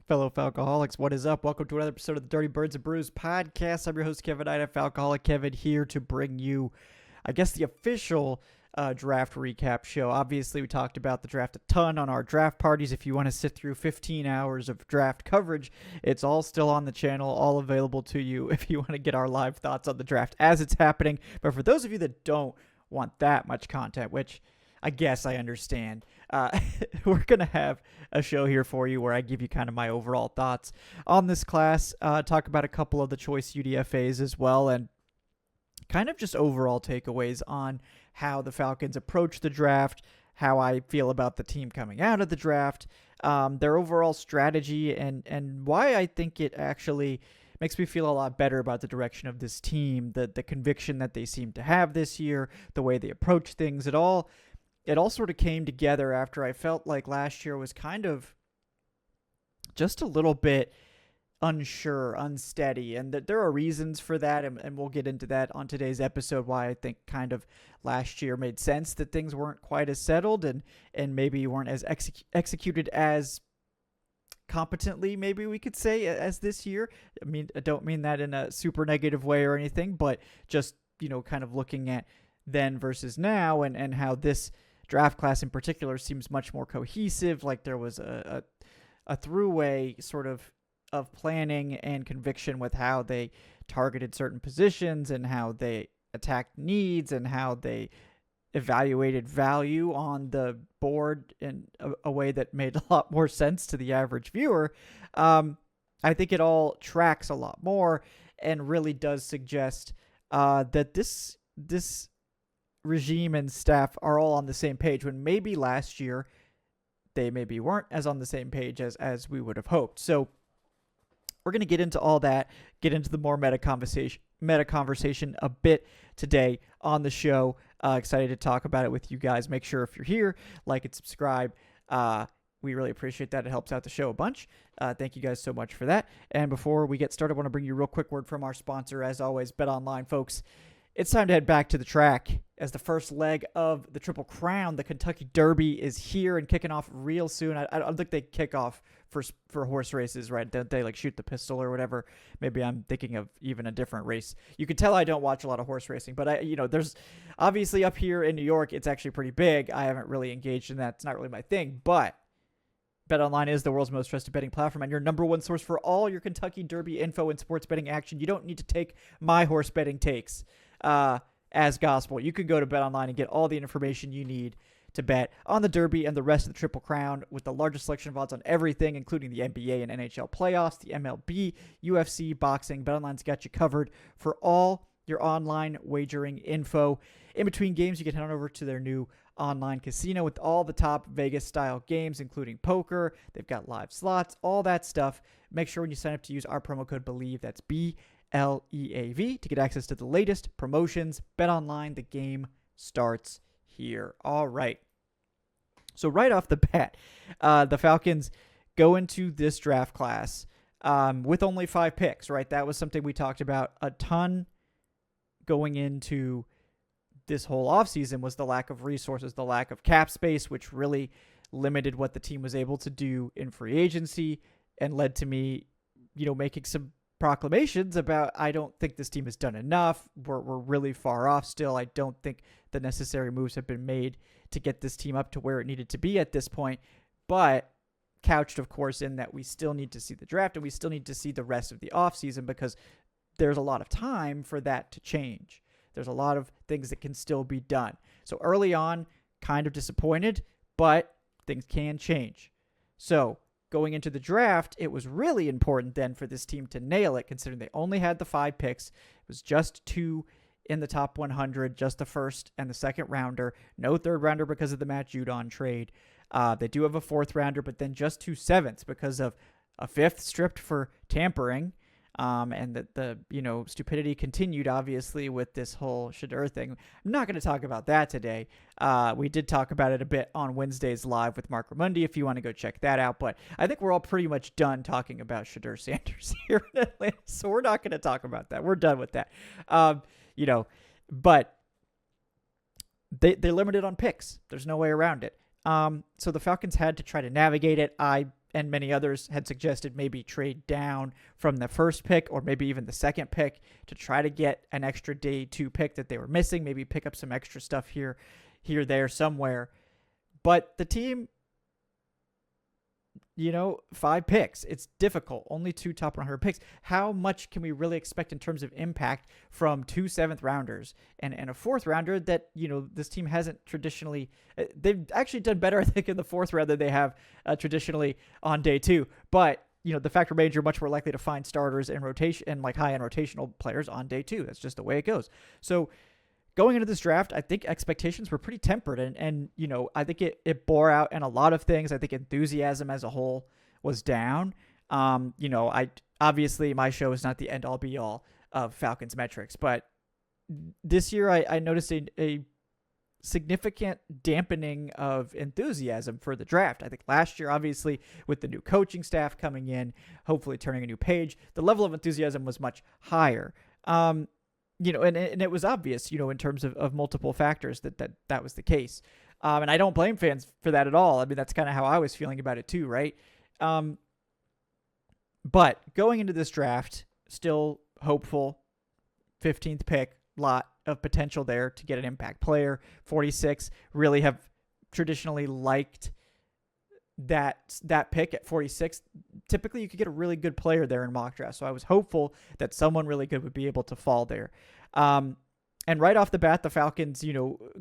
Fellow Falcoholics, what is up? Welcome to another episode of the Dirty Birds and Brews podcast. I'm your host, Kevin Knight, Falcoholic Kevin, here to bring you, I guess, the official draft recap show. Obviously, we talked about the draft a ton on our draft parties. If you want to sit through 15 hours of draft coverage, it's all still on the channel, all available to you if you want to get our live thoughts on the draft as it's happening. But for those of you that don't want that much content, which I guess I understand, we're going to have a show here for you where I give you kind of my overall thoughts on this class, talk about a couple of the choice UDFAs as well, and kind of just overall takeaways on how the Falcons approach the draft, how I feel about the team coming out of the draft, their overall strategy, and why I think it actually makes me feel a lot better about the direction of this team, the conviction that they seem to have this year, the way they approach things. It all sort of came together after I felt like last year was kind of just a little bit unsure, unsteady, and that there are reasons for that, and we'll get into that on today's episode, why I think kind of last year made sense that things weren't quite as settled and maybe weren't as executed as competently, maybe we could say, as this year. I mean, I don't mean that in a super negative way or anything, but just, kind of looking at then versus now and how this draft class in particular seems much more cohesive, like there was a throughway sort of planning and conviction with how they targeted certain positions and how they attacked needs and how they evaluated value on the board in a way that made a lot more sense to the average viewer. I think it all tracks a lot more and really does suggest that this regime and staff are all on the same page, when maybe last year they maybe weren't as on the same page as we would have hoped. So we're going to get into all that, get into the more meta conversation a bit today on the show. Excited to talk about it with you guys. Make sure if you're here, like and subscribe. We really appreciate that. It helps out the show a bunch. Thank you guys so much for that. And before we get started, I want to bring you a real quick word from our sponsor. As always, BetOnline, folks. It's time to head back to the track as the first leg of the Triple Crown. The Kentucky Derby is here and kicking off real soon. I don't think they kick off for horse races, right? Don't they like shoot the pistol or whatever? Maybe I'm thinking of even a different race. You can tell I don't watch a lot of horse racing, but there's obviously up here in New York, it's actually pretty big. I haven't really engaged in that. It's not really my thing, but BetOnline is the world's most trusted betting platform and your number one source for all your Kentucky Derby info and sports betting action. You don't need to take my horse betting takes as gospel. You can go to BetOnline and get all the information you need to bet on the Derby and the rest of the Triple Crown, with the largest selection of odds on everything, including the NBA and NHL playoffs, the MLB, UFC, boxing. BetOnline's got you covered for all your online wagering info. In between games, you can head on over to their new online casino with all the top Vegas-style games, including poker. They've got live slots, all that stuff. Make sure when you sign up to use our promo code BELIEVE, that's BLEAV, to get access to the latest promotions. BetOnline, the game starts here. All right. So right off the bat, the Falcons go into this draft class with only 5 picks, right? That was something we talked about a ton going into this whole offseason, was the lack of resources, the lack of cap space, which really limited what the team was able to do in free agency and led to me, making some proclamations about, I don't think this team has done enough. We're really far off still. I don't think the necessary moves have been made to get this team up to where it needed to be at this point, but couched, of course, in that we still need to see the draft and we still need to see the rest of the offseason, because there's a lot of time for that to change. There's a lot of things that can still be done. So early on, kind of disappointed, but things can change. So going into the draft, it was really important then for this team to nail it, considering they only had the 5 picks. It was just 2 in the top 100, just the first and the second rounder. No third rounder because of the Matt Judon trade. They do have a 4th rounder, but then just 2 sevenths because of a 5th stripped for tampering. And the stupidity continued, obviously, with this whole Shedeur thing. I'm not going to talk about that today. We did talk about it a bit on Wednesday's live with Mark Ramundi, if you want to go check that out. But I think we're all pretty much done talking about Shedeur Sanders here in Atlanta, so we're not going to talk about that. We're done with that. But they're limited on picks. There's no way around it. So the Falcons had to try to navigate it. I and many others had suggested maybe trade down from the first pick or maybe even the second pick to try to get an extra day 2 pick that they were missing, maybe pick up some extra stuff here, there, somewhere. But the team, 5 picks. It's difficult. Only 2 top 100 picks. How much can we really expect in terms of impact from 2 7th-rounders and a 4th-rounder that, this team hasn't traditionally... They've actually done better, I think, in the 4th round than they have traditionally on day 2. But, the fact remains you're much more likely to find starters and rotation and like high-end rotational players on day 2. That's just the way it goes. So going into this draft, I think expectations were pretty tempered, and I think it bore out in a lot of things. I think enthusiasm as a whole was down. I obviously my show is not the end all be all of Falcons metrics, but this year I noticed a significant dampening of enthusiasm for the draft. I think last year, obviously, with the new coaching staff coming in, hopefully turning a new page, the level of enthusiasm was much higher. And it was obvious, in terms of multiple factors that was the case. And I don't blame fans for that at all. I mean, that's kind of how I was feeling about it too, right? But going into this draft, still hopeful, 15th pick, lot of potential there to get an impact player. 46, really have traditionally liked that pick at 46. Typically you could get a really good player there in mock draft. So I was hopeful that someone really good would be able to fall there. And right off the bat, the Falcons,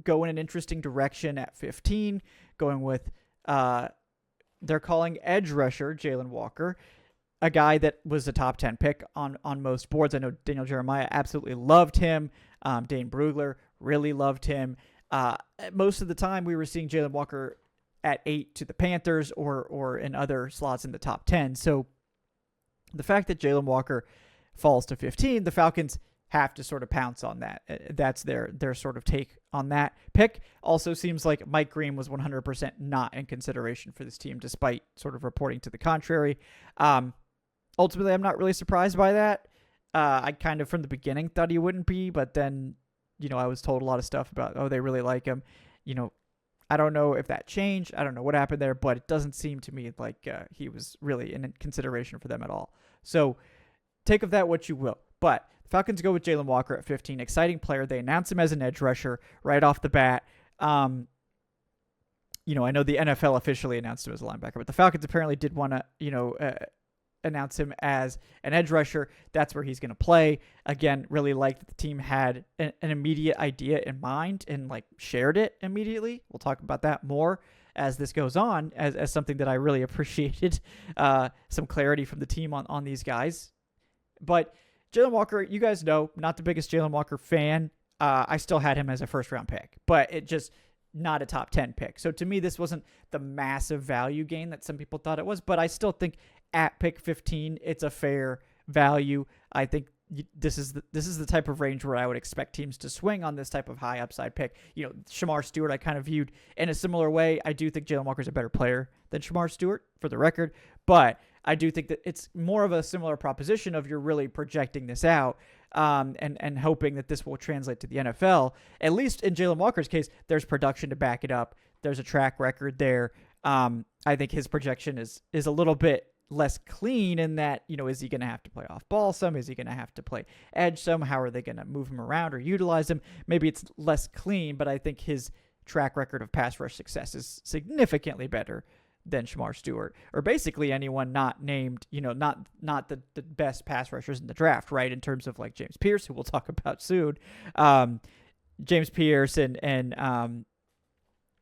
go in an interesting direction at 15, going with, they're calling edge rusher Jalen Walker, a guy that was a top 10 pick on most boards. I know Daniel Jeremiah absolutely loved him. Dane Brugler really loved him. Most of the time we were seeing Jalen Walker at 8 to the Panthers or in other slots in the top 10. So the fact that Jalen Walker falls to 15, the Falcons have to sort of pounce on that. That's their sort of take on that pick. Also seems like Mike Green was 100% not in consideration for this team, despite sort of reporting to the contrary. Ultimately, I'm not really surprised by that. I kind of from the beginning thought he wouldn't be, but then, I was told a lot of stuff about, they really like him. I don't know if that changed. I don't know what happened there, but it doesn't seem to me like he was really in consideration for them at all. So take of that what you will. But the Falcons go with Jalen Walker at 15. Exciting player. They announce him as an edge rusher right off the bat. I know the NFL officially announced him as a linebacker, but the Falcons apparently did want to, announce him as an edge rusher. That's where he's going to play. Again, really liked that the team had an immediate idea in mind and shared it immediately. We'll talk about that more as this goes on as something that I really appreciated, some clarity from the team on these guys. But Jalen Walker, you guys know, not the biggest Jalen Walker fan. I still had him as a first-round pick, but it just not a top 10 pick. So to me, this wasn't the massive value gain that some people thought it was, but I still think at pick 15, it's a fair value. I think this is the type of range where I would expect teams to swing on this type of high upside pick. Shamar Stewart I kind of viewed in a similar way. I do think Jalen Walker's a better player than Shamar Stewart, for the record, but I do think that it's more of a similar proposition of you're really projecting this out and hoping that this will translate to the NFL. At least in Jalen Walker's case, there's production to back it up. There's a track record there. I think his projection is a little bit less clean in that, is he going to have to play off ball some? Is he going to have to play edge some? How are they going to move him around or utilize him? Maybe it's less clean, but I think his track record of pass rush success is significantly better than Shamar Stewart, or basically anyone not named, not the best pass rushers in the draft, right? In terms of James Pierce, who we'll talk about soon. James Pierce and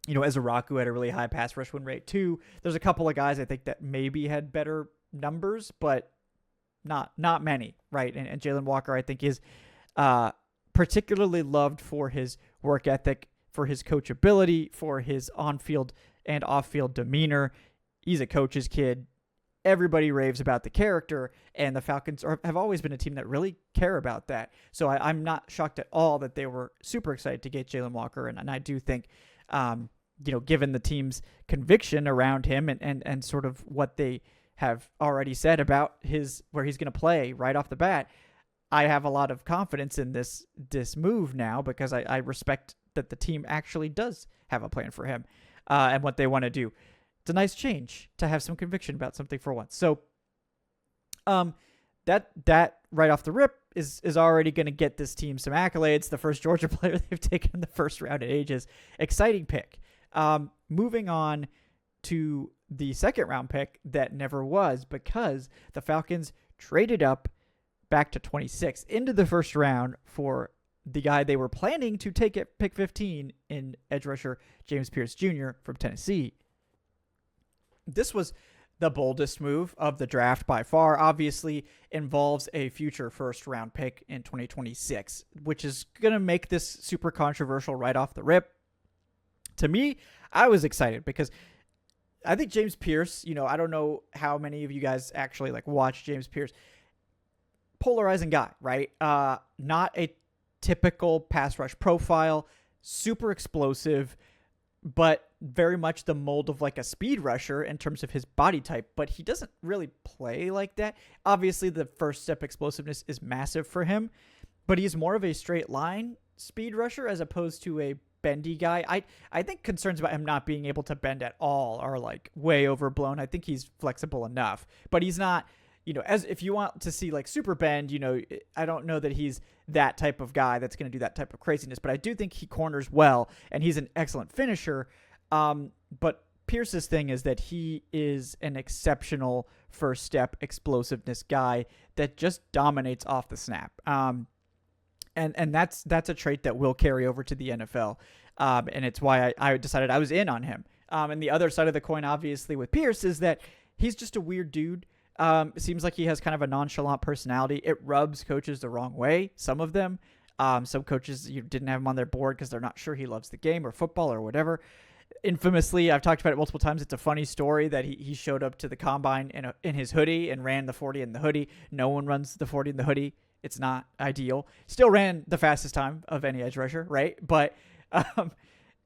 Ezraku had a really high pass rush win rate too. There's a couple of guys I think that maybe had better numbers, but not many, right? And Jalen Walker, I think, is particularly loved for his work ethic, for his coachability, for his on-field and off-field demeanor. He's a coach's kid. Everybody raves about the character, and the Falcons have always been a team that really care about that. So I'm not shocked at all that they were super excited to get Jalen Walker, and I do think, given the team's conviction around him and sort of what they have already said about where he's going to play right off the bat, I have a lot of confidence in this move now because I respect that the team actually does have a plan for him and what they want to do. it's a nice change to have some conviction about something for once. So that right off the rip is already going to get this team some accolades. The first Georgia player they've taken in the first round in ages. Exciting pick. Moving on to the second round pick that never was, because the Falcons traded up back to 26 into the first round for the guy they were planning to take at pick 15 in edge rusher James Pierce Jr. from Tennessee. This was the boldest move of the draft by far. Obviously involves a future first round pick in 2026, which is going to make this super controversial right off the rip. To me, I was excited because I think James Pierce, I don't know how many of you guys actually watch James Pierce. Polarizing guy, right? Not a typical pass rush profile, super explosive, but very much the mold of a speed rusher in terms of his body type, but he doesn't really play like that. Obviously, the first step explosiveness is massive for him, but he's more of a straight line speed rusher as opposed to a bendy guy. I think concerns about him not being able to bend at all are way overblown. I think he's flexible enough, but he's not, as if you want to see super bend, I don't know that he's that type of guy that's going to do that type of craziness, but I do think he corners well and he's an excellent finisher. But Pierce's thing is that he is an exceptional first step explosiveness guy that just dominates off the snap. And that's a trait that will carry over to the NFL. And it's why I decided I was in on him. And the other side of the coin, obviously, with Pierce is that he's just a weird dude. It seems like he has kind of a nonchalant personality. It rubs coaches the wrong way, some of them. Some coaches didn't have him on their board because they're not sure he loves the game or football or whatever. Infamously, I've talked about it multiple times. It's a funny story that he showed up to the combine in his hoodie and ran the 40 in the hoodie. No one runs the 40 in the hoodie. It's not ideal. Still ran the fastest time of any edge rusher, right? But,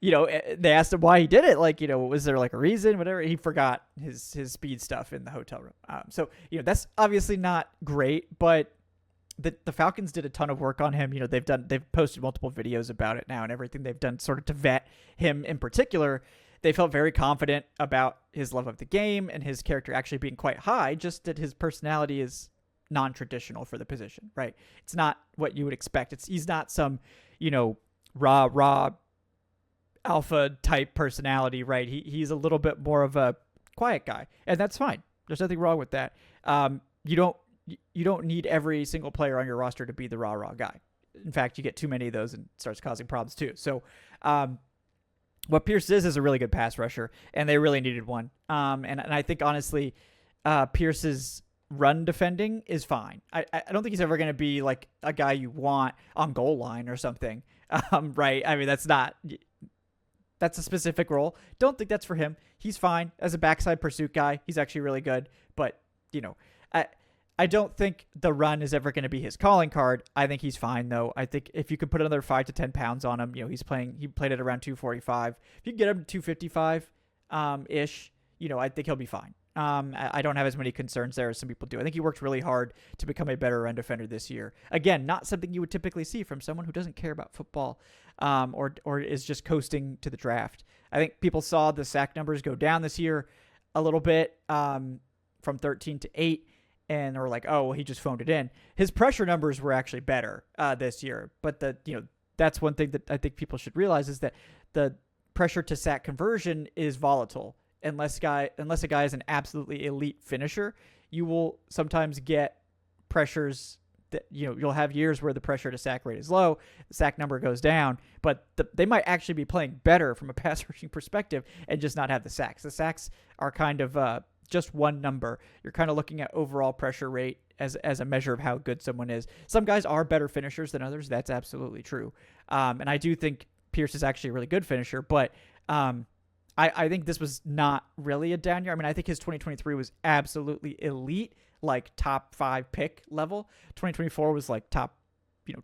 they asked him why he did it. Was there a reason, whatever? He forgot his speed stuff in the hotel room. So that's obviously not great, but the Falcons did a ton of work on him. They've posted multiple videos about it now and everything they've done sort of to vet him in particular. They felt very confident about his love of the game and his character actually being quite high, just that his personality is non-traditional for the position, right? It's not what you would expect. He's not some, raw alpha type personality, right? He's a little bit more of a quiet guy, and that's fine. There's nothing wrong with that. You don't need every single player on your roster to be the rah guy. In fact, you get too many of those and it starts causing problems too. So, what Pierce is a really good pass rusher, and they really needed one. And I think honestly, Pierce's run defending is fine. I don't think he's ever going to be a guy you want on goal line or something. Right. I mean, that's a specific role. Don't think that's for him. He's fine as a backside pursuit guy. He's actually really good, but I don't think the run is ever going to be his calling card. I think he's fine though. I think if you could put another 5 to 10 pounds on him, he played at around 245. If you can get him to 255 ish, I think he'll be fine. I don't have as many concerns there as some people do. I think he worked really hard to become a better run defender this year. Again, not something you would typically see from someone who doesn't care about football, or is just coasting to the draft. I think people saw the sack numbers go down this year a little bit, from 13 to 8, and are like, oh, well, he just phoned it in. His pressure numbers were actually better this year, but that's one thing that I think people should realize is that the pressure to sack conversion is volatile. Unless a guy is an absolutely elite finisher, you will sometimes get pressures that you'll have years where the pressure to sack rate is low, the sack number goes down, but they might actually be playing better from a pass rushing perspective and just not have the sacks. The sacks are kind of just one number. You're kind of looking at overall pressure rate as a measure of how good someone is. Some guys are better finishers than others. That's absolutely true. And I do think Pierce is actually a really good finisher, but I think this was not really a down year. I mean, I think his 2023 was absolutely elite, top 5 pick level. 2024 was top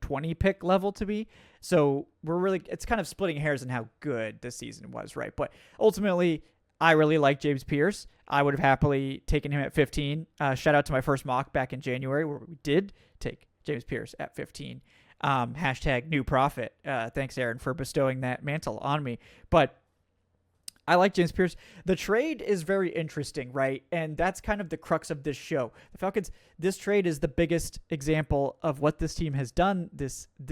20 pick level to me. So it's kind of splitting hairs in how good this season was, right? But ultimately, I really like James Pierce. I would have happily taken him at 15. Shout out to my first mock back in January where we did take James Pierce at 15. Hashtag new prophet. Thanks, Aaron, for bestowing that mantle on me. But I like James Pierce. The trade is very interesting, right? And that's kind of the crux of this show. The Falcons, this trade is the biggest example of what this team has done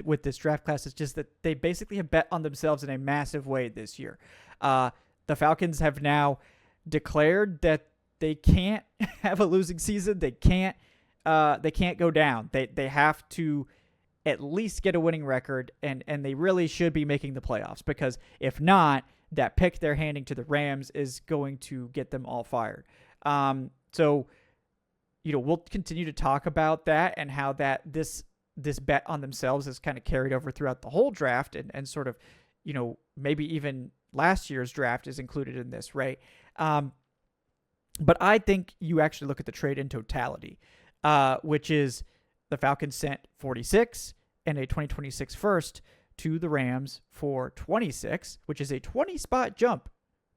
with this draft class. It's just that they basically have bet on themselves in a massive way this year. The Falcons have now declared that they can't have a losing season. They can't go down. They have to at least get a winning record, and they really should be making the playoffs, because if not, that pick they're handing to the Rams is going to get them all fired. So, we'll continue to talk about that and how that this bet on themselves is kind of carried over throughout the whole draft, and sort of, maybe even last year's draft is included in this, right? But I think you actually look at the trade in totality, which is the Falcons sent 46 and a 2026 first to the Rams for 26, which is a 20-spot jump,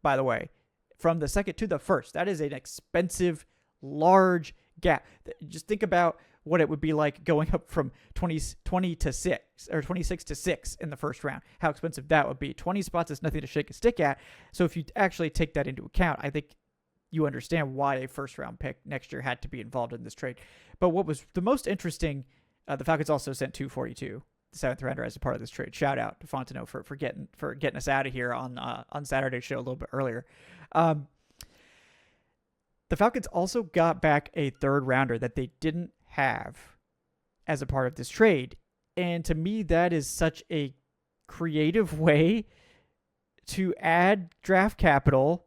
by the way, from the second to the first. That is an expensive, large gap. Just think about what it would be like going up from 20 to 6 or 26 to 6 in the first round. How expensive that would be. 20 spots is nothing to shake a stick at. So if you actually take that into account, I think you understand why a first-round pick next year had to be involved in this trade. But what was the most interesting, the Falcons also sent 242. The seventh rounder as a part of this trade. Shout out to Fontenot for getting us out of here on Saturday's show a little bit earlier. The Falcons also got back a third rounder that they didn't have as a part of this trade, and to me that is such a creative way to add draft capital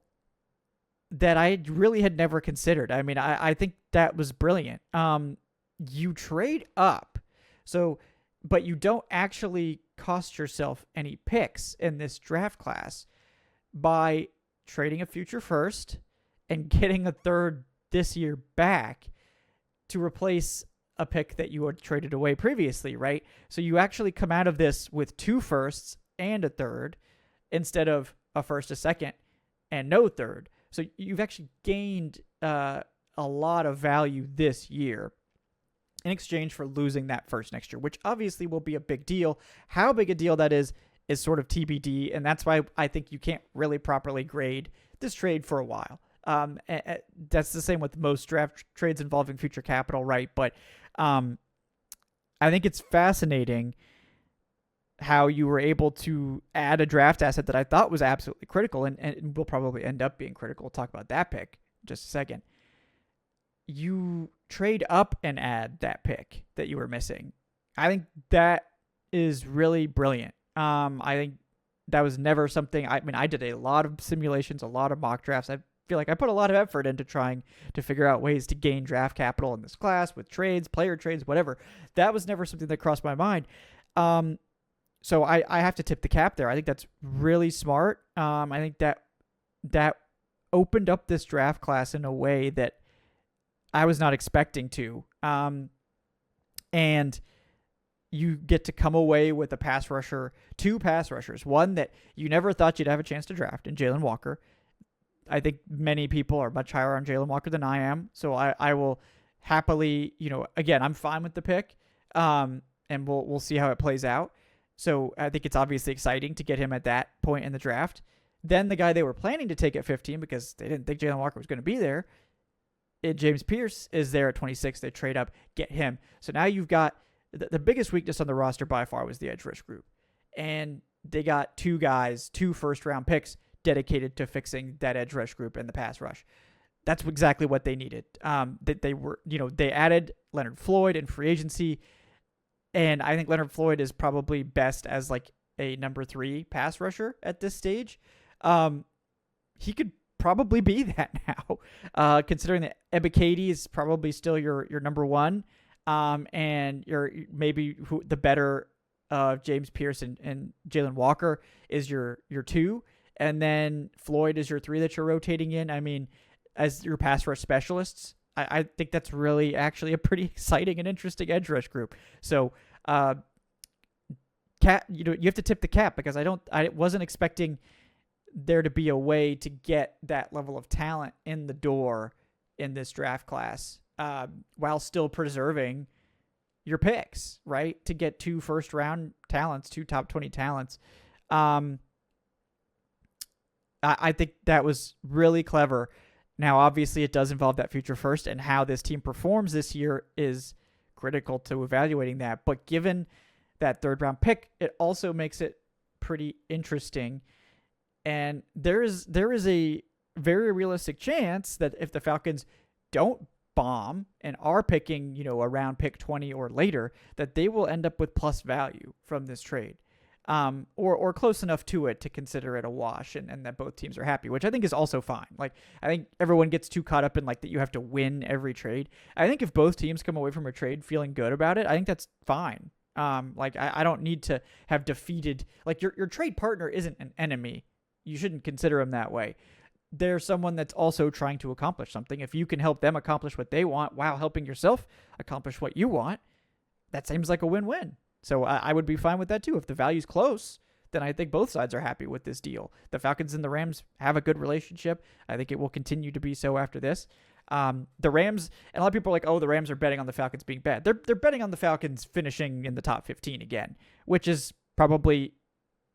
that I really had never considered. I mean, I think that was brilliant. You trade up, but you don't actually cost yourself any picks in this draft class by trading a future first and getting a third this year back to replace a pick that you had traded away previously, right? So you actually come out of this with 2 firsts and a third instead of a first, a second, and no third. So you've actually gained a lot of value this year in exchange for losing that first next year, which obviously will be a big deal. How big a deal that is sort of TBD, and that's why I think you can't really properly grade this trade for a while. That's the same with most draft trades involving future capital, right? But I think it's fascinating how you were able to add a draft asset that I thought was absolutely critical, and will probably end up being critical. We'll talk about that pick in just a second. You trade up and add that pick that you were missing. I think that is really brilliant. I think that was never something. I mean, I did a lot of simulations, a lot of mock drafts. I feel like I put a lot of effort into trying to figure out ways to gain draft capital in this class with trades, player trades, whatever. That was never something that crossed my mind. So I have to tip the cap there. I think that's really smart. I think that opened up this draft class in a way that I was not expecting to. And you get to come away with a pass rusher, 2 pass rushers, one that you never thought you'd have a chance to draft in Jalen Walker. I think many people are much higher on Jalen Walker than I am. So I will happily, again, I'm fine with the pick. And we'll see how it plays out. So I think it's obviously exciting to get him at that point in the draft. Then the guy they were planning to take at 15 because they didn't think Jalen Walker was going to be there, James Pierce, is there at 26. They trade up, get him. So now you've got the biggest weakness on the roster by far was the edge rush group. And they got 2 guys, 2 first-round picks dedicated to fixing that edge rush group and the pass rush. That's exactly what they needed. They added Leonard Floyd in free agency. And I think Leonard Floyd is probably best as like a number 3 pass rusher at this stage. He could probably be that now, considering that Ebiketie is probably still your number 1, and you're maybe the better James Pierce and Jalen Walker is your 2, and then Floyd is your 3 that you're rotating in. I mean, as your pass rush specialists, I think that's really actually a pretty exciting and interesting edge rush group. So, you have to tip the cap because I wasn't expecting there to be a way to get that level of talent in the door in this draft class, while still preserving your picks, right? To get 2 first-round talents, 2 top 20 talents. I think that was really clever. Now, obviously, it does involve that future first, and how this team performs this year is critical to evaluating that. But given that third round pick, it also makes it pretty interesting. And there is a very realistic chance that if the Falcons don't bomb and are picking, around pick 20 or later, that they will end up with plus value from this trade. Or close enough to it to consider it a wash, and that both teams are happy, which I think is also fine. Like, I think everyone gets too caught up in like that you have to win every trade. I think if both teams come away from a trade feeling good about it, I think that's fine. I don't need to have defeated, like, your trade partner isn't an enemy. You shouldn't consider them that way. They're someone that's also trying to accomplish something. If you can help them accomplish what they want while helping yourself accomplish what you want, that seems like a win-win. So I would be fine with that too. If the value's close, then I think both sides are happy with this deal. The Falcons and the Rams have a good relationship. I think it will continue to be so after this. The Rams, and a lot of people are like, oh, the Rams are betting on the Falcons being bad. They're betting on the Falcons finishing in the top 15 again, which is probably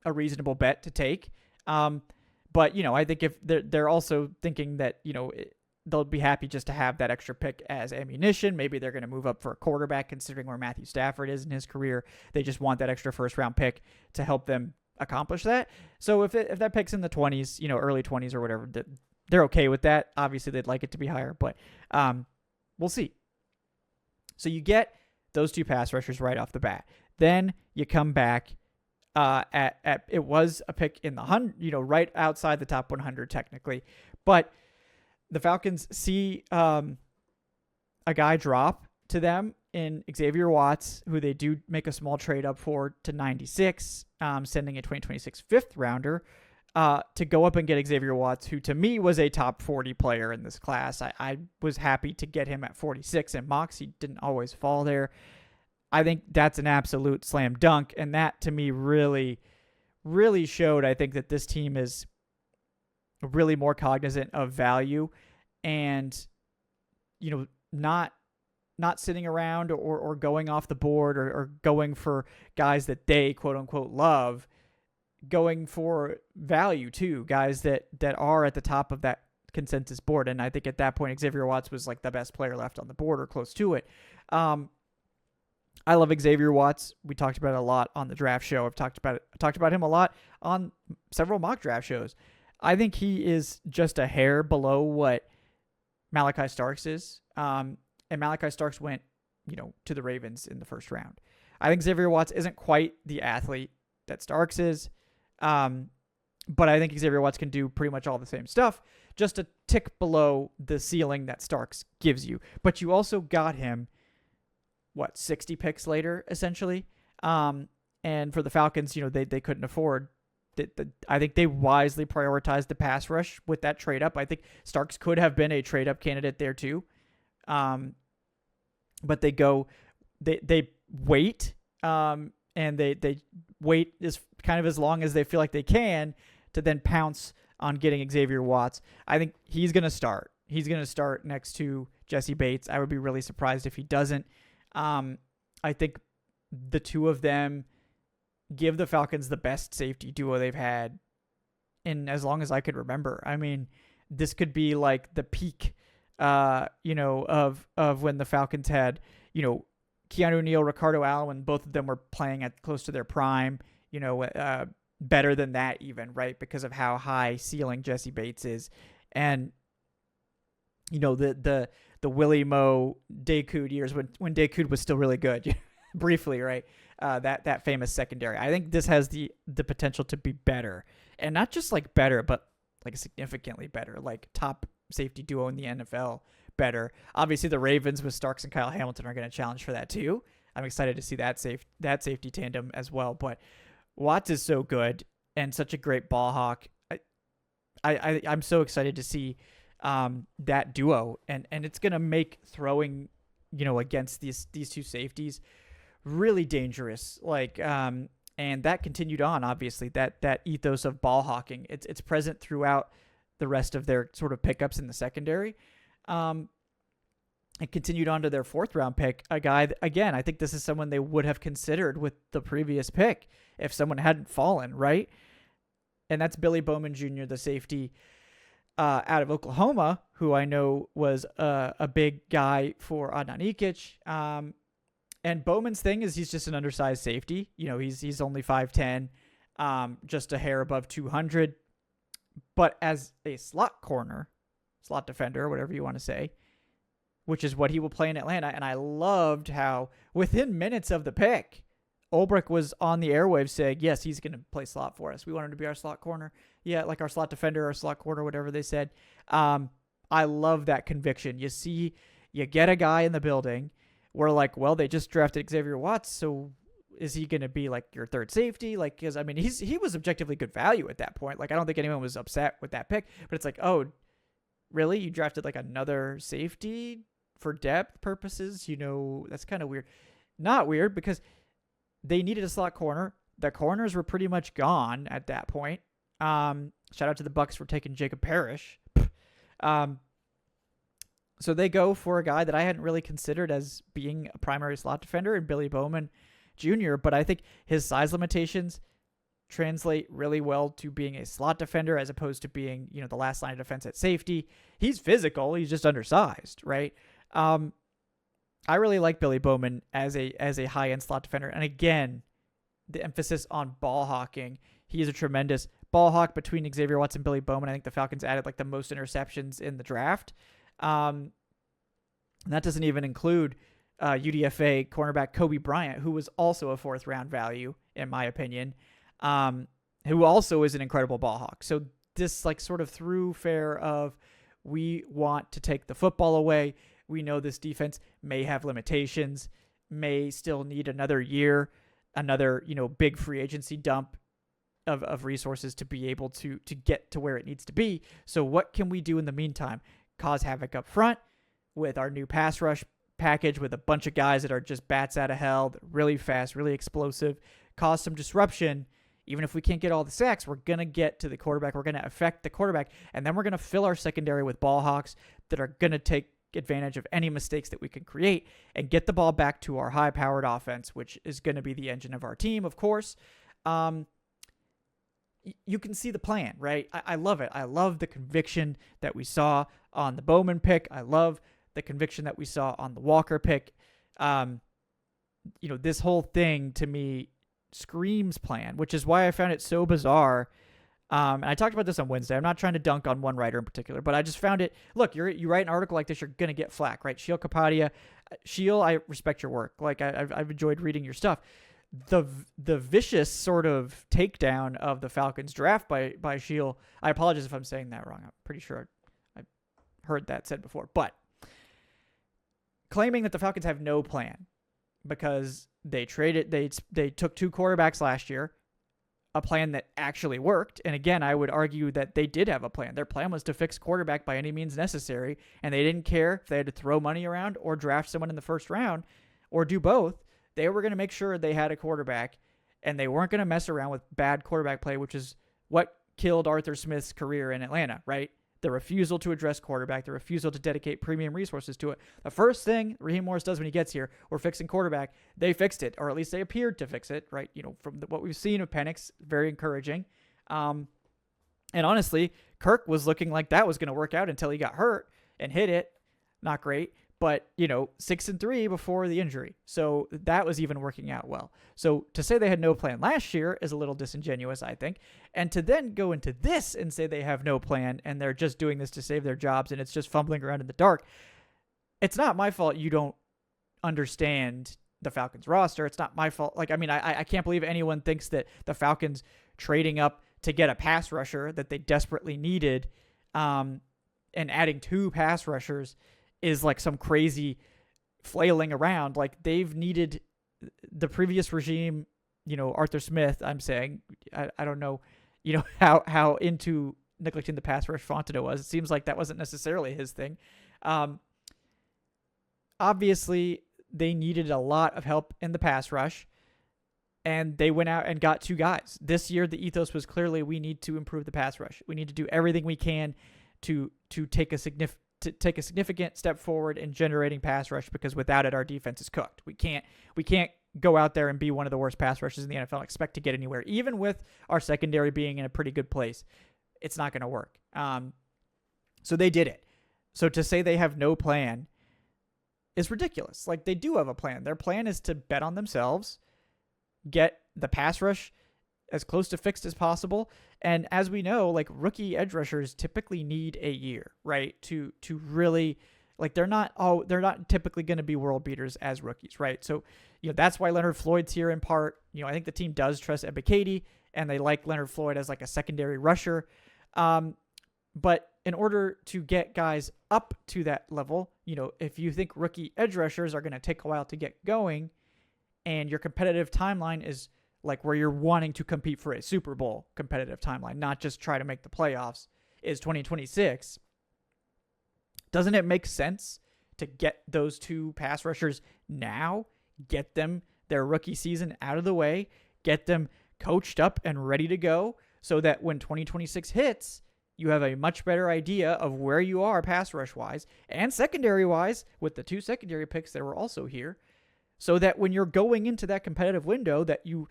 a reasonable bet to take. But, I think if they're also thinking that, they'll be happy just to have that extra pick as ammunition. Maybe they're going to move up for a quarterback considering where Matthew Stafford is in his career. They just want that extra first round pick to help them accomplish that. So if that pick's in the 20s, early 20s or whatever, they're okay with that. Obviously, they'd like it to be higher, but we'll see. So you get those two pass rushers right off the bat. Then you come back at it was a pick in the 100, right outside the top 100 technically, but the Falcons see a guy drop to them in Xavier Watts, who they do make a small trade up for to 96, sending a 2026 fifth rounder to go up and get Xavier Watts, who to me was a top 40 player in this class. I was happy to get him at 46 in mocks. He didn't always fall there. I think that's an absolute slam dunk, and that to me really, really showed, I think, that this team is really more cognizant of value and, not sitting around or going off the board or going for guys that they quote unquote love, going for value too, guys that are at the top of that consensus board. And I think at that point, Xavier Watts was like the best player left on the board or close to it. I love Xavier Watts. We talked about it a lot on the draft show. I've talked about him a lot on several mock draft shows. I think he is just a hair below what Malachi Starks is. And Malachi Starks went, to the Ravens in the first round. I think Xavier Watts isn't quite the athlete that Starks is. But I think Xavier Watts can do pretty much all the same stuff, just a tick below the ceiling that Starks gives you. But you also got him, 60 picks later, essentially. And for the Falcons, they couldn't afford. I think they wisely prioritized the pass rush with that trade up. I think Starks could have been a trade up candidate there too. But they wait, and they wait as long as they feel like they can to then pounce on getting Xavier Watts. I think he's going to start. He's going to start next to Jesse Bates. I would be really surprised if he doesn't. I think the two of them give the Falcons the best safety duo they've had in as long as I could remember. I mean, this could be like the peak, of when the Falcons had, Keanu Neal, Ricardo Allen, when both of them were playing at close to their prime, better than that even, right? Because of how high ceiling Jesse Bates is. And, the Willie Moe Dakud years when Dakud was still really good, briefly, right? That famous secondary. I think this has the potential to be better, and not just like better, but like significantly better, like top safety duo in the NFL better. Obviously, the Ravens with Starks and Kyle Hamilton are going to challenge for that too. I'm excited to see that safety tandem as well. But Watts is so good and such a great ball hawk. I'm so excited to see that duo, and it's going to make throwing, against these two safeties really dangerous. And that continued on, obviously, that ethos of ball hawking. It's present throughout the rest of their sort of pickups in the secondary. It continued on to their fourth round pick, a guy that, again, I think this is someone they would have considered with the previous pick if someone hadn't fallen, right? and that's Billy Bowman Jr., the safety out of Oklahoma, who I know was a big guy for Adnan Ikic. And Bowman's thing is he's just an undersized safety. He's only 5'10", just a hair above 200. But as a slot corner, slot defender, whatever you want to say, which is what he will play in Atlanta. And I loved how within minutes of the pick, Ulbrich was on the airwaves saying, yes, he's going to play slot for us. We want him to be our slot corner. Yeah, like our slot defender, our slot corner, whatever they said. I love that conviction. You get a guy in the building. We're like, well, they just drafted Xavier Watts, so is he going to be like your third safety? Like, because I mean, he was objectively good value at that point. Like, I don't think anyone was upset with that pick, but it's like, oh, really? You drafted like another safety for depth purposes? That's kind of weird. Not weird, because they needed a slot corner. The corners were pretty much gone at that point. Shout out to the Bucs for taking Jacob Parrish. So they go for a guy that I hadn't really considered as being a primary slot defender in Billy Bowman Jr., but I think his size limitations translate really well to being a slot defender as opposed to being, the last line of defense at safety. He's physical. He's just undersized, right? I really like Billy Bowman as a high-end slot defender. And again, the emphasis on ball hawking. He is a tremendous ball hawk. Between Xavier Watts and Billy Bowman, I think the Falcons added like the most interceptions in the draft. And that doesn't even include UDFA cornerback Kobe Bryant, who was also a fourth-round value, in my opinion, who also is an incredible ball hawk. So this like sort of through fair of we want to take the football away. We know this defense may have limitations, may still need another year, another big free agency dump of resources to be able to get to where it needs to be. So what can we do in the meantime? Cause havoc up front with our new pass rush package with a bunch of guys that are just bats out of hell, really fast, really explosive, cause some disruption. Even if we can't get all the sacks, we're going to get to the quarterback. We're going to affect the quarterback, and then we're going to fill our secondary with ball hawks that are going to take advantage of any mistakes that we can create and get the ball back to our high-powered offense, which is going to be the engine of our team, of course. You can see the plan, right? I love it. I love the conviction that we saw on the Bowman pick. I love the conviction that we saw on the Walker pick. This whole thing to me screams plan, which is why I found it so bizarre. And I talked about this on Wednesday. I'm not trying to dunk on one writer in particular, but I just found it. Look, you write an article like this, you're going to get flack, right? Sheil Kapadia. Sheil, I respect your work. Like, I've enjoyed reading your stuff. The vicious sort of takedown of the Falcons draft by Sheil, I apologize if I'm saying that wrong. I'm pretty sure I've heard that said before. But claiming that the Falcons have no plan because they took two quarterbacks last year, a plan that actually worked. And again, I would argue that they did have a plan. Their plan was to fix quarterback by any means necessary, and they didn't care if they had to throw money around or draft someone in the first round or do both. They were going to make sure they had a quarterback, and they weren't going to mess around with bad quarterback play, which is what killed Arthur Smith's career in Atlanta, right? The refusal to address quarterback, the refusal to dedicate premium resources to it. The first thing Raheem Morris does when he gets here, we're fixing quarterback. They fixed it, or at least they appeared to fix it, right? From what we've seen of Penix, very encouraging. And honestly, Kirk was looking like that was going to work out until he got hurt and hit it. Not great. But, 6-3 before the injury. So that was even working out well. So to say they had no plan last year is a little disingenuous, I think. And to then go into this and say they have no plan and they're just doing this to save their jobs and it's just fumbling around in the dark. It's not my fault you don't understand the Falcons roster. It's not my fault. I can't believe anyone thinks that the Falcons trading up to get a pass rusher that they desperately needed and adding two pass rushers is like some crazy flailing around. Like, they've needed the previous regime, Arthur Smith, I'm saying, I don't know, how into neglecting the pass rush Fontenot was. It seems like that wasn't necessarily his thing. Obviously, they needed a lot of help in the pass rush, and they went out and got two guys. This year, the ethos was clearly we need to improve the pass rush. We need to do everything we can to take a significant step forward in generating pass rush, because without it, our defense is cooked. We can't go out there and be one of the worst pass rushers in the NFL and expect to get anywhere. Even with our secondary being in a pretty good place, it's not going to work. So they did it. So to say they have no plan is ridiculous. Like, they do have a plan. Their plan is to bet on themselves, get the pass rush as close to fixed as possible. And as we know, like, rookie edge rushers typically need a year, right? To really, like, they're not typically going to be world beaters as rookies, right? So, that's why Leonard Floyd's here in part. I think the team does trust Ebiketie, and they like Leonard Floyd as like a secondary rusher. But in order to get guys up to that level, if you think rookie edge rushers are going to take a while to get going, and your competitive timeline is like where you're wanting to compete for a Super Bowl competitive timeline, not just try to make the playoffs, is 2026, doesn't it make sense to get those two pass rushers now, get them their rookie season out of the way, get them coached up and ready to go, so that when 2026 hits, you have a much better idea of where you are pass rush wise and secondary wise with the two secondary picks that were also here, so that when you're going into that competitive window that you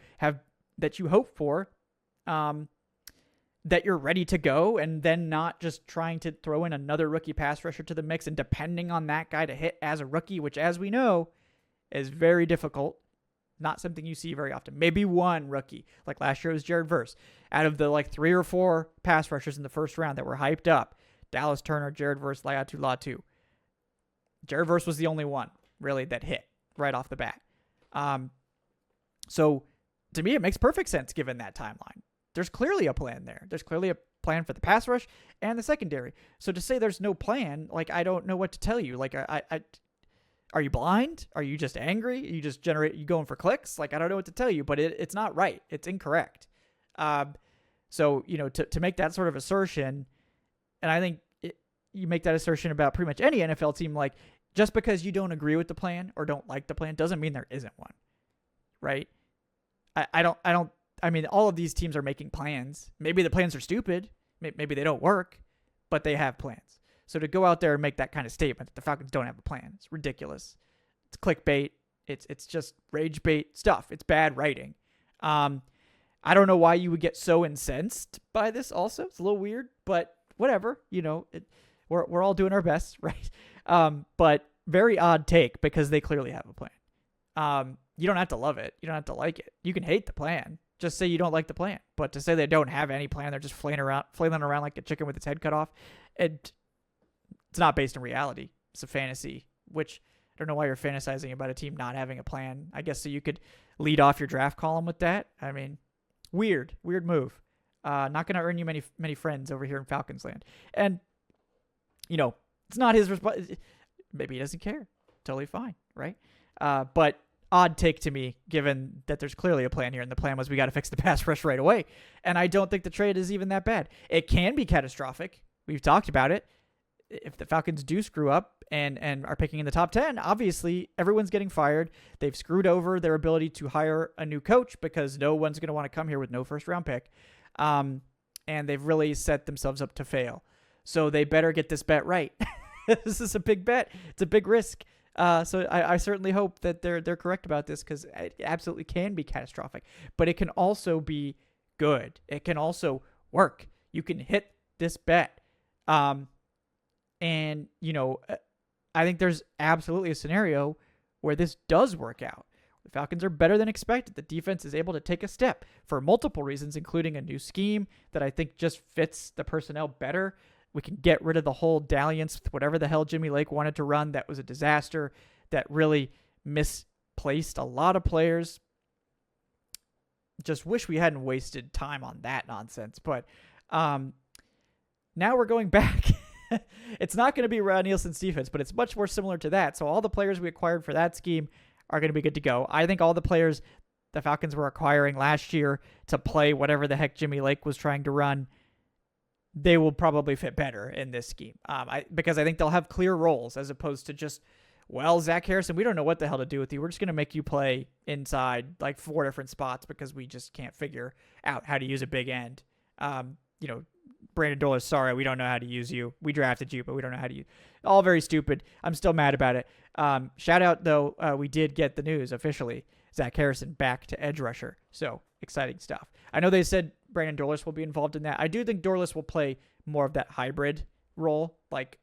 hope for, that you're ready to go, and then not just trying to throw in another rookie pass rusher to the mix and depending on that guy to hit as a rookie, which, as we know, is very difficult. Not something you see very often. Maybe one rookie, like last year it was Jared Verse. Out of the 3 or 4 pass rushers in the first round that were hyped up, Dallas Turner, Jared Verse, Laiatu Latu. Jared Verse was the only one really that hit right off the bat. So to me, it makes perfect sense given that timeline. There's clearly a plan there. There's clearly a plan for the pass rush and the secondary. So to say there's no plan, I don't know what to tell you. Are you blind? Are you just angry? You just you going for clicks? I don't know what to tell you, but it's not right. It's incorrect. So, to make that sort of assertion, and I think you make that assertion about pretty much any NFL team, just because you don't agree with the plan or don't like the plan doesn't mean there isn't one, right? I mean, all of these teams are making plans. Maybe the plans are stupid. Maybe they don't work, but they have plans. So to go out there and make that kind of statement that the Falcons don't have a plan, it's ridiculous. It's clickbait. It's just rage bait stuff. It's bad writing. I don't know why you would get so incensed by this also. It's a little weird, but whatever. We're all doing our best, right? But very odd take because they clearly have a plan. You don't have to love it. You don't have to like it. You can hate the plan. Just say you don't like the plan. But to say they don't have any plan, they're just flailing around like a chicken with its head cut off, it's not based in reality. It's a fantasy, which I don't know why you're fantasizing about a team not having a plan. I guess so you could lead off your draft column with that. I mean, weird move. Not going to earn you many friends over here in Falcons land. And, it's not his responsibility. Maybe he doesn't care. Totally fine, right? But odd take to me, given that there's clearly a plan here, and the plan was we got to fix the pass rush right away. And I don't think the trade is even that bad. It can be catastrophic. We've talked about it. If the Falcons do screw up and are picking in the top 10, obviously everyone's getting fired. They've screwed over their ability to hire a new coach because no one's going to want to come here with no first-round pick. And they've really set themselves up to fail. So they better get this bet right. This is a big bet. It's a big risk. So I certainly hope that they're correct about this because it absolutely can be catastrophic. But it can also be good. It can also work. You can hit this bet. And, I think there's absolutely a scenario where this does work out. The Falcons are better than expected. The defense is able to take a step for multiple reasons, including a new scheme that I think just fits the personnel better. We can get rid of the whole dalliance with whatever the hell Jimmy Lake wanted to run. That was a disaster that really misplaced a lot of players. Just wish we hadn't wasted time on that nonsense. But now we're going back. It's not going to be Rod Nielsen's defense, but it's much more similar to that. So all the players we acquired for that scheme are going to be good to go. I think all the players the Falcons were acquiring last year to play whatever the heck Jimmy Lake was trying to run, they will probably fit better in this scheme. Because I think they'll have clear roles as opposed to just, Zach Harrison, we don't know what the hell to do with you. We're just going to make you play inside 4 different spots because we just can't figure out how to use a big end. Brandon Doyle, sorry, we don't know how to use you. We drafted you, but we don't know how to use you. All very stupid. I'm still mad about it. Shout out, though, we did get the news officially Zach Harrison back to edge rusher. So exciting stuff. I know they said Brandon Dorlus will be involved in that. I do think Dorlus will play more of that hybrid role. Like,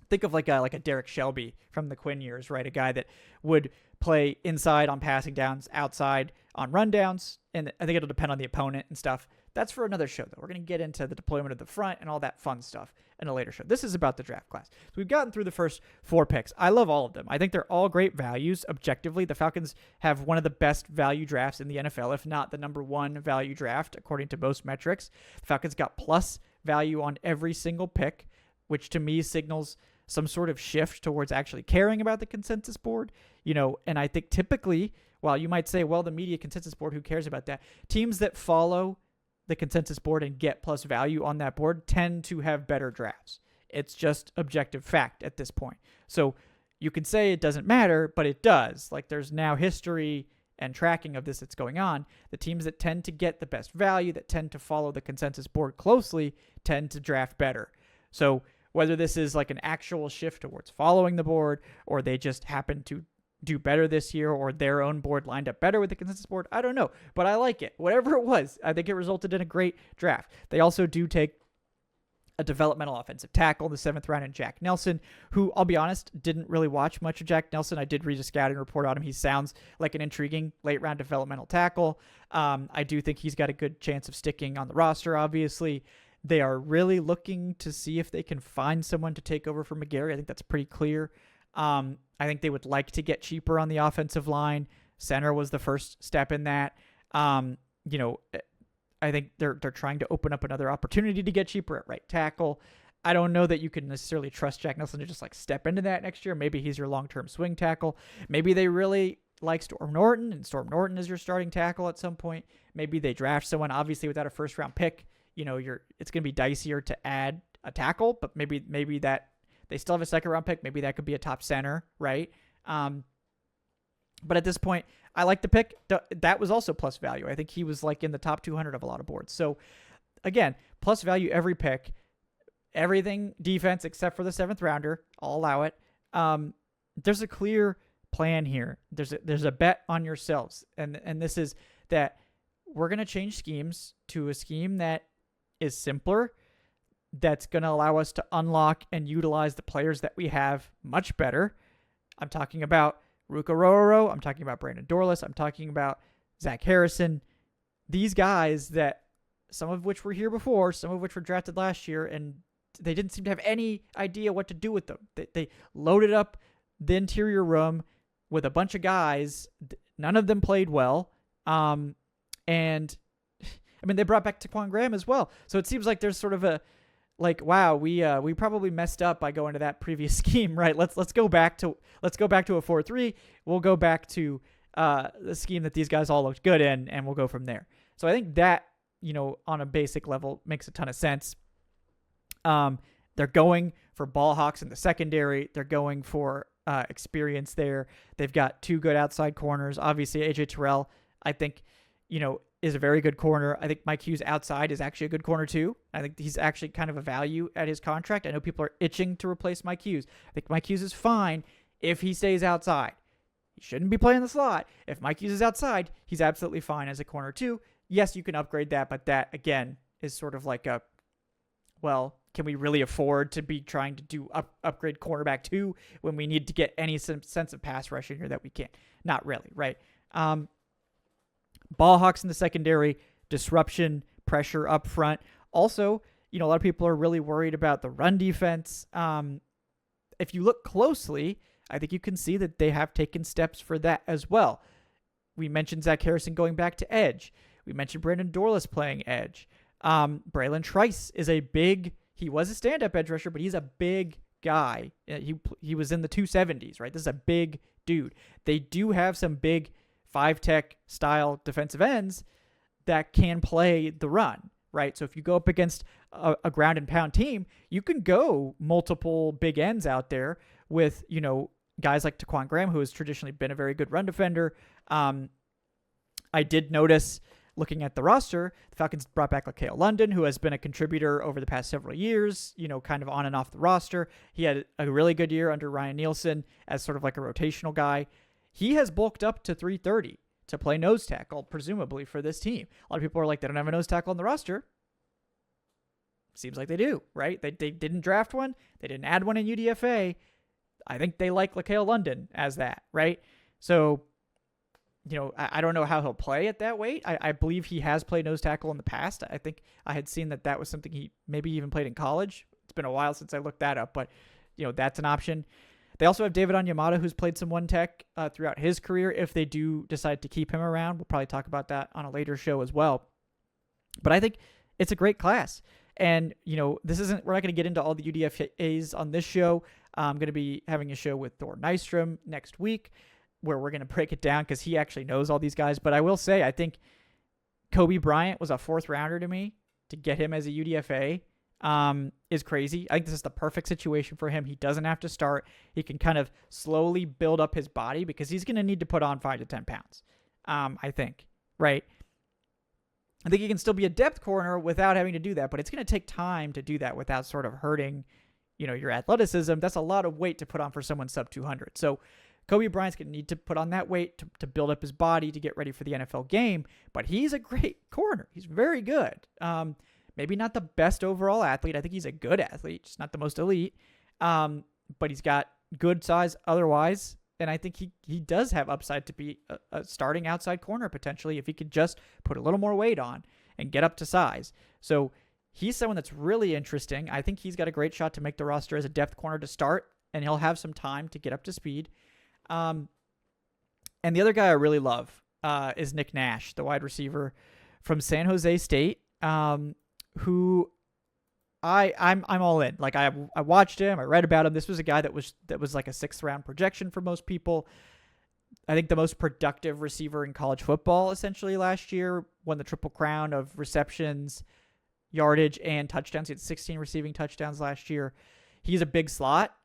think of like a Derek Shelby from the Quinn years, right? A guy that would play inside on passing downs, outside on rundowns, and I think it'll depend on the opponent and stuff. That's for another show, though. We're going to get into the deployment of the front and all that fun stuff in a later show. This is about the draft class. So we've gotten through the first 4 picks. I love all of them. I think they're all great values. Objectively, the Falcons have one of the best value drafts in the NFL, if not the number 1 value draft, according to most metrics. The Falcons got plus value on every single pick, which to me signals some sort of shift towards actually caring about the consensus board. And I think typically, while you might say, well, the media consensus board, who cares about that? Teams that follow the consensus board and get plus value on that board tend to have better drafts. It's just objective fact at this point. So you could say it doesn't matter, but it does. Like, there's now history and tracking of this that's going on. The teams that tend to get the best value, that tend to follow the consensus board closely, tend to draft better. So whether this is like an actual shift towards following the board, or they just happen to do better this year, or their own board lined up better with the consensus board, I don't know. But I like it. Whatever it was, I think it resulted in a great draft. They also do take a developmental offensive tackle in the 7th round in Jack Nelson, who, I'll be honest, didn't really watch much of Jack Nelson. I did read a scouting report on him. He sounds like an intriguing late-round developmental tackle. I do think he's got a good chance of sticking on the roster, obviously. They are really looking to see if they can find someone to take over for McGarry. I think that's pretty clear. I think they would like to get cheaper on the offensive line. Center was the first step in that. I think they're trying to open up another opportunity to get cheaper at right tackle. I don't know that you can necessarily trust Jack Nelson to just like step into that next year. Maybe he's your long-term swing tackle. Maybe they really like Storm Norton, and Storm Norton is your starting tackle at some point. Maybe they draft someone, obviously without a first-round pick. It's going to be dicier to add a tackle, but maybe that they still have a 2nd-round pick. Maybe that could be a top center, right? But at this point, I like the pick. That was also plus value. I think he was like in the top 200 of a lot of boards. So again, plus value every pick, everything defense except for the 7th rounder. I'll allow it. There's a clear plan here. There's a bet on yourselves, and this is that we're going to change schemes to a scheme that is simpler, that's going to allow us to unlock and utilize the players that we have much better. I'm talking about Ruka Rororo. I'm talking about Brandon Dorlus. I'm talking about Zach Harrison. These guys that some of which were here before, some of which were drafted last year, and they didn't seem to have any idea what to do with them. They loaded up the interior room with a bunch of guys. None of them played well. And I mean, they brought back Taquan Graham as well. So it seems like there's sort of a, like, wow, we probably messed up by going to that previous scheme, right? Let's go back to a 4-3. We'll go back to the scheme that these guys all looked good in, and we'll go from there. So I think that, on a basic level makes a ton of sense. They're going for ball hawks in the secondary. They're going for experience there. They've got 2 good outside corners. Obviously, AJ Terrell, I think, is a very good corner. I think Mike Hughes outside is actually a good corner too. I think he's actually kind of a value at his contract. I know people are itching to replace Mike Hughes. I think Mike Hughes is fine if he stays outside. He shouldn't be playing the slot. If Mike Hughes is outside, he's absolutely fine as a corner too. Yes, you can upgrade that, but that, again, is sort of like can we really afford to be trying to do upgrade cornerback too when we need to get any sense of pass rush in here that we can't? Not really, right? Ball hawks in the secondary, disruption, pressure up front. Also, a lot of people are really worried about the run defense. If you look closely, I think you can see that they have taken steps for that as well. We mentioned Zach Harrison going back to edge. We mentioned Brandon Dorlus playing edge. Braylon Trice is he was a stand-up edge rusher, but he's a big guy. He was in the 270s, right? This is a big dude. They do have some big 5-tech style defensive ends that can play the run, right? So if you go up against a ground and pound team, you can go multiple big ends out there with, guys like Taquan Graham, who has traditionally been a very good run defender. I did notice, looking at the roster, the Falcons brought back Lakeil London, who has been a contributor over the past several years, kind of on and off the roster. He had a really good year under Ryan Nielsen as sort of like a rotational guy. he has bulked up to 330 to play nose tackle, presumably for this team. A lot of people are like, they don't have a nose tackle on the roster. Seems like they do, right? They didn't draft one. They didn't add one in UDFA. I think they like LaCale London as that, right? So, I don't know how he'll play at that weight. I believe he has played nose tackle in the past. I think I had seen that was something he maybe even played in college. It's been a while since I looked that up, but, that's an option. They also have David Onyemata, who's played some one tech throughout his career. If they do decide to keep him around, we'll probably talk about that on a later show as well. But I think it's a great class. And, we're not going to get into all the UDFAs on this show. I'm going to be having a show with Thor Nystrom next week where we're going to break it down because he actually knows all these guys. But I will say, I think Kobe Bryant was a 4th rounder to me. To get him as a UDFA is crazy. I think this is the perfect situation for him. He doesn't have to start. He can kind of slowly build up his body because he's going to need to put on 5 to 10 pounds, I think, right? I think he can still be a depth corner without having to do that, but it's going to take time to do that without sort of hurting, your athleticism. That's a lot of weight to put on for someone sub 200. So Kobe Bryant's going to need to put on that weight to build up his body to get ready for the NFL game, but he's a great corner. He's very good. Maybe not the best overall athlete. I think he's a good athlete, just not the most elite. But he's got good size otherwise. And I think he does have upside to be a starting outside corner potentially if he could just put a little more weight on and get up to size. So he's someone that's really interesting. I think he's got a great shot to make the roster as a depth corner to start, and he'll have some time to get up to speed. And the other guy I really love is Nick Nash, the wide receiver from San Jose State, who I'm all in. Like I watched him, I read about him. This was a guy that was like a 6th round projection for most people. I think the most productive receiver in college football essentially last year, won the Triple Crown of receptions, yardage, and touchdowns. He had 16 receiving touchdowns last year. He's a big slot.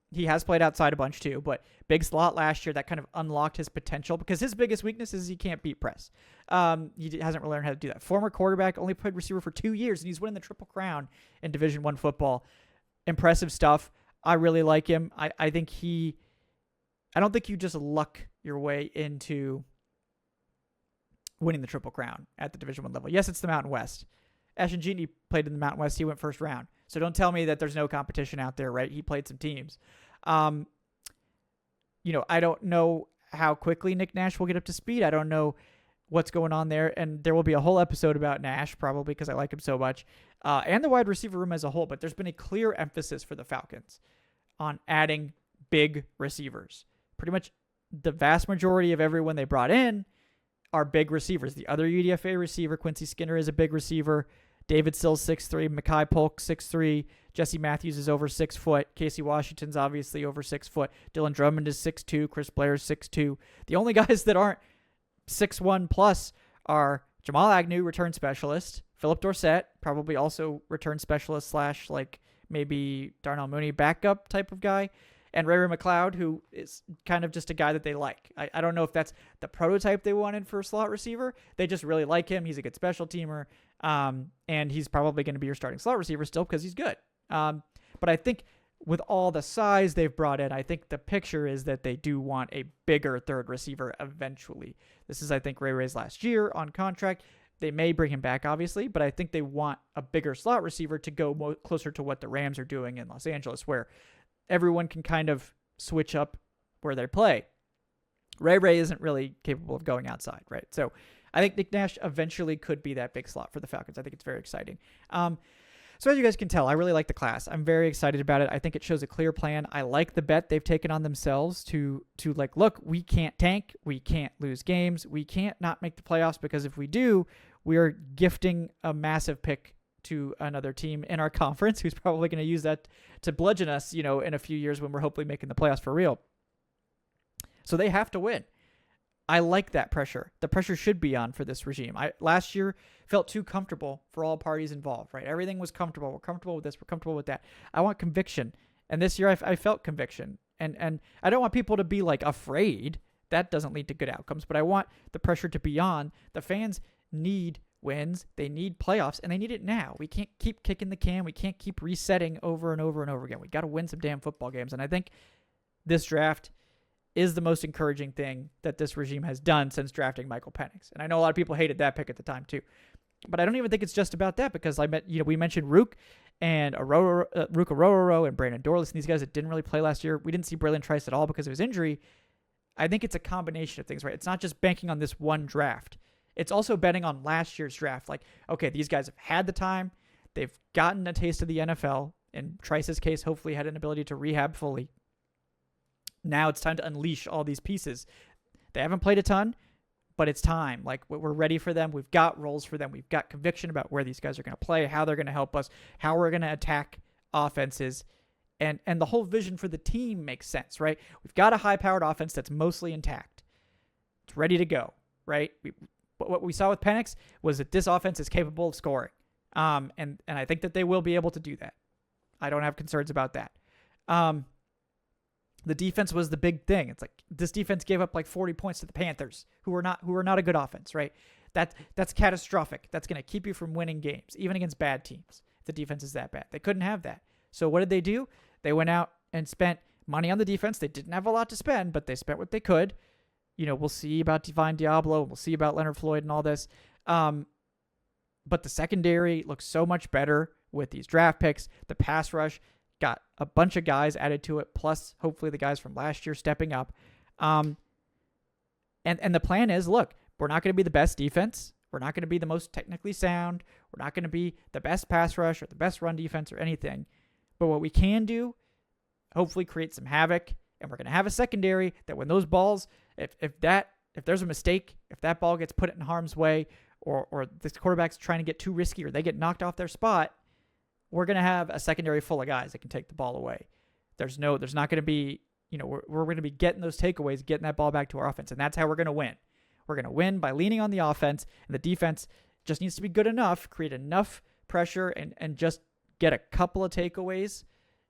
He has played outside a bunch too, but big slot last year that kind of unlocked his potential because his biggest weakness is he can't beat press. He hasn't really learned how to do that. Former quarterback, only played receiver for 2 years, and he's winning the Triple Crown in Division I football. Impressive stuff. I really like him. I don't think you just luck your way into winning the Triple Crown at the Division I level. Yes, it's the Mountain West. Ashton Jeanty played in the Mountain West. He went first round. So don't tell me that there's no competition out there, right? He played some teams. I don't know how quickly Nick Nash will get up to speed. I don't know what's going on there. And there will be a whole episode about Nash probably because I like him so much. And the wide receiver room as a whole. But there's been a clear emphasis for the Falcons on adding big receivers. Pretty much the vast majority of everyone they brought in are big receivers. The other UDFA receiver, Quincy Skinner, is a big receiver. David Sill's 6'3", Mekhi Polk 6'3", Jesse Matthews is over 6 foot, Casey Washington's obviously over 6 foot, Dylan Drummond is 6'2", Chris Blair's 6'2". The only guys that aren't 6'1 plus are Jamal Agnew, return specialist, Philip Dorsett, probably also return specialist / like maybe Darnell Mooney backup type of guy, and Ray McLeod, who is kind of just a guy that they like. I don't know if that's the prototype they wanted for a slot receiver. They just really like him. He's a good special teamer. And he's probably going to be your starting slot receiver still because he's good. But I think with all the size they've brought in, I think the picture is that they do want a bigger third receiver eventually. This is, I think, Ray Ray's last year on contract. They may bring him back, obviously, but I think they want a bigger slot receiver to go closer to what the Rams are doing in Los Angeles, where everyone can kind of switch up where they play. Ray isn't really capable of going outside, right? So I think Nick Nash eventually could be that big slot for the Falcons. I think it's very exciting. So as you guys can tell, I really like the class. I'm very excited about it. I think it shows a clear plan. I like the bet they've taken on themselves to like, look, we can't tank. We can't lose games. We can't not make the playoffs because if we do, we are gifting a massive pick to another team in our conference who's probably going to use that to bludgeon us, in a few years when we're hopefully making the playoffs for real. So they have to win. I like that pressure. The pressure should be on for this regime. Last year felt too comfortable for all parties involved, right? Everything was comfortable. We're comfortable with this. We're comfortable with that. I want conviction. And this year I felt conviction. And I don't want people to be like afraid. That doesn't lead to good outcomes. But I want the pressure to be on. The fans need wins. They need playoffs, and they need it now. We can't keep kicking the can. We can't keep resetting over and over and over again. We got to win some damn football games. And I think this draft is the most encouraging thing that this regime has done since drafting Michael Penix. And I know a lot of people hated that pick at the time too. But I don't even think it's just about that, because we mentioned Rook and Rook Aroro and Brandon Dorless and these guys that didn't really play last year. We didn't see Braylon Trice at all because of his injury. I think it's a combination of things, right? It's not just banking on this one draft. It's also betting on last year's draft. Like, okay, these guys have had the time. They've gotten a taste of the NFL. In Trice's case, hopefully had an ability to rehab fully. Now it's time to unleash all these pieces. They haven't played a ton, but it's time. Like, we're ready for them. We've got roles for them. We've got conviction about where these guys are going to play, how they're going to help us, how we're going to attack offenses. And the whole vision for the team makes sense, right? We've got a high-powered offense that's mostly intact. It's ready to go, right? What we saw with Penix was that this offense is capable of scoring. And I think that they will be able to do that. I don't have concerns about that. The defense was the big thing. It's like this defense gave up like 40 points to the Panthers, who are not a good offense, right? That's catastrophic. That's going to keep you from winning games, even against bad teams. If the defense is that bad, they couldn't have that. So what did they do? They went out and spent money on the defense. They didn't have a lot to spend, but they spent what they could. We'll see about Divine Diablo. We'll see about Leonard Floyd and all this. But the secondary looks so much better with these draft picks. The pass rush got a bunch of guys added to it, plus hopefully the guys from last year stepping up. And the plan is, look, we're not going to be the best defense. We're not going to be the most technically sound. We're not going to be the best pass rush or the best run defense or anything. But what we can do, hopefully create some havoc. And we're going to have a secondary that when those balls, if there's a mistake, if that ball gets put in harm's way, or the quarterback's trying to get too risky, or they get knocked off their spot, we're going to have a secondary full of guys that can take the ball away. There's not going to be, we're going to be getting those takeaways, getting that ball back to our offense. And that's how we're going to win. We're going to win by leaning on the offense, and the defense just needs to be good enough, create enough pressure, and just get a couple of takeaways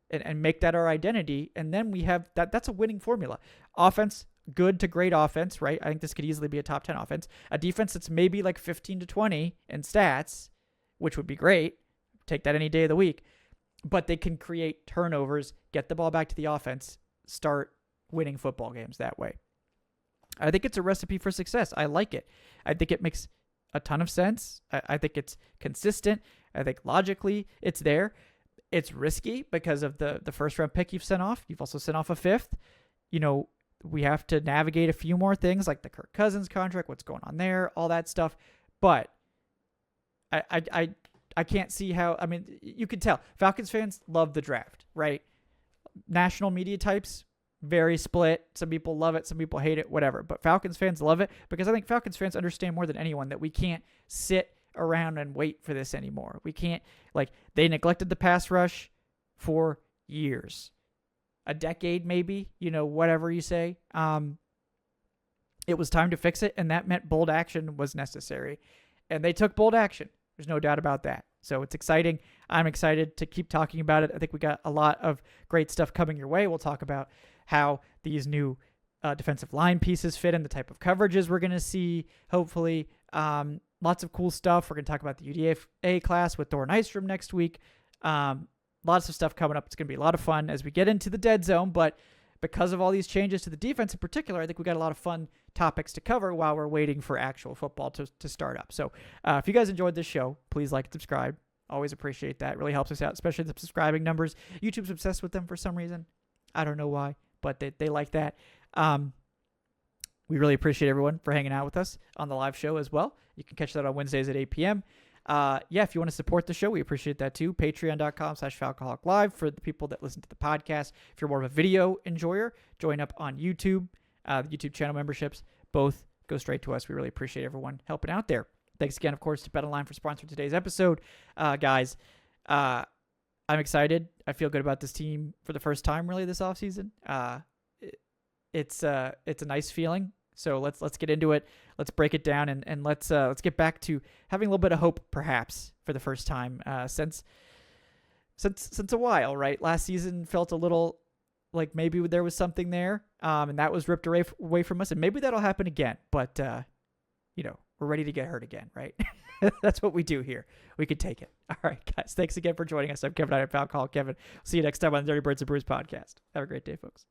and make that our identity. And then we have that's a winning formula. Offense, good to great offense, right? I think this could easily be a top 10 offense. A defense that's maybe like 15 to 20 in stats, which would be great. Take that any day of the week. But they can create turnovers, get the ball back to the offense, start winning football games that way. I think it's a recipe for success. I like it. I think it makes a ton of sense. I think it's consistent. I think logically it's there. It's risky because of the first round pick you've sent off. You've also sent off a fifth. We have to navigate a few more things like the Kirk Cousins contract, what's going on there, all that stuff. But I can't see how, you can tell. Falcons fans love the draft, right? National media types, very split. Some people love it, some people hate it, whatever. But Falcons fans love it because I think Falcons fans understand more than anyone that we can't sit around and wait for this anymore. We can't, they neglected the pass rush for years. A decade maybe, whatever you say. It was time to fix it, and that meant bold action was necessary. And they took bold action. There's no doubt about that. So it's exciting. I'm excited to keep talking about it. I think we got a lot of great stuff coming your way. We'll talk about how these new defensive line pieces fit in, the type of coverages we're going to see, hopefully. Lots of cool stuff. We're going to talk about the UDFA class with Thor Nystrom next week. Lots of stuff coming up. It's going to be a lot of fun as we get into the dead zone, but because of all these changes to the defense in particular, I think we got a lot of fun topics to cover while we're waiting for actual football to start up. So if you guys enjoyed this show, please like and subscribe. Always appreciate that. It really helps us out, especially the subscribing numbers. YouTube's obsessed with them for some reason. I don't know why, but they like that. We really appreciate everyone for hanging out with us on the live show as well. You can catch that on Wednesdays at 8 p.m. If you want to support the show, we appreciate that too. Patreon.com/FalcoholicLive for the people that listen to the podcast. If you're more of a video enjoyer, join up on YouTube. The YouTube channel memberships both go straight to us. We really appreciate everyone helping out there. Thanks again, of course, to BetOnline for sponsoring today's episode. Guys, I'm excited. I feel good about this team for the first time really this offseason. It's a nice feeling. So let's get into it. Let's break it down and let's get back to having a little bit of hope, perhaps, for the first time since a while, right? Last season felt a little like maybe there was something there, and that was ripped away from us, and maybe that'll happen again. But we're ready to get hurt again, right? That's what we do here. We could take it. All right, guys. Thanks again for joining us. I'm Kevin. I'm Falcon. Kevin. See you next time on the Dirty Birds and Brews podcast. Have a great day, folks.